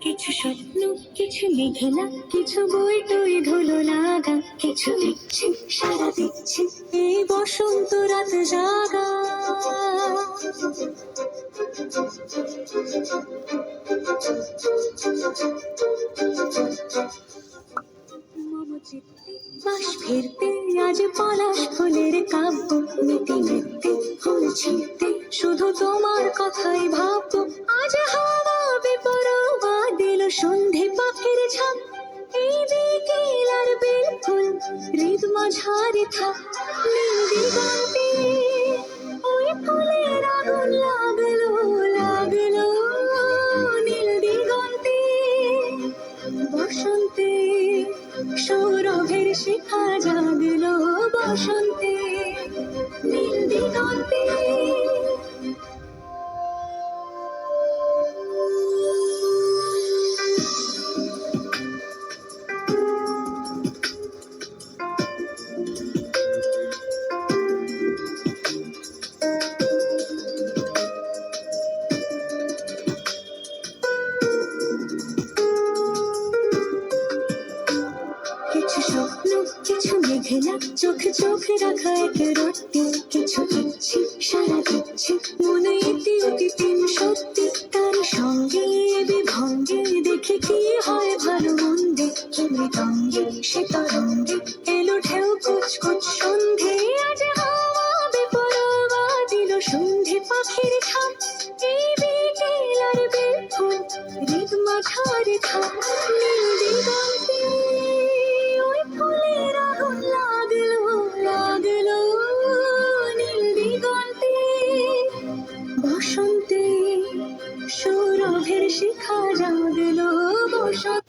কিছু স্বপ্ন, কিছু মেঘলা, কিছু বই টই ধুলো লাগা, কিছু দিচ্ছে সারা দিচ্ছে এই বসন্ত রাত জাগা। মম চিত্তে বাস ফিরতে আজ পলাশ ফুলের কাব্য, মেতে মেতে ফুল ছিঁড়তে শুধু তোমার কথাই ভাববো। আজ হাওয়া বেপরোয়া দিল সন্ধে পাখির ঝাঁক, এই বিকেল আর বেল ফুল হৃদ মাঝারে থাক। নীল দিগন্তে ওই ফুলের আগুন লাগলো লাগলো, নীল দিগন্তে বসন্তে সৌরভের শিখা জাগলো, বসন্তে নীল দিগন্তে। কিছু স্বপ্ন, কিছু মেঘলা, চোখে চোখে রাখা এক রত্তি, কিছু ইচ্ছে সারা দিচ্ছে মনে ইতি অতিথিন সত্যি। তার সঙ্গে বিভঙ্গে দেখে কি হয় ভালো মন্দে, কি মৃদঙ্গে সে তরঙ্গে এলো ঢেউ কুচকুচ সন্ধে। আজ হাওয়া বেপরোয়া দিল সন্ধে পাখির ঝাঁক, এই বিকেল আর বেল ফুল হৃদ মাঝারে থাক। নীল দিগন্তে ওই ফুলের আগুন লাগলো লাগলো, নীল দিগন্তে বসন্তে সৌরভের শিখা জাগলো, বসন্তে।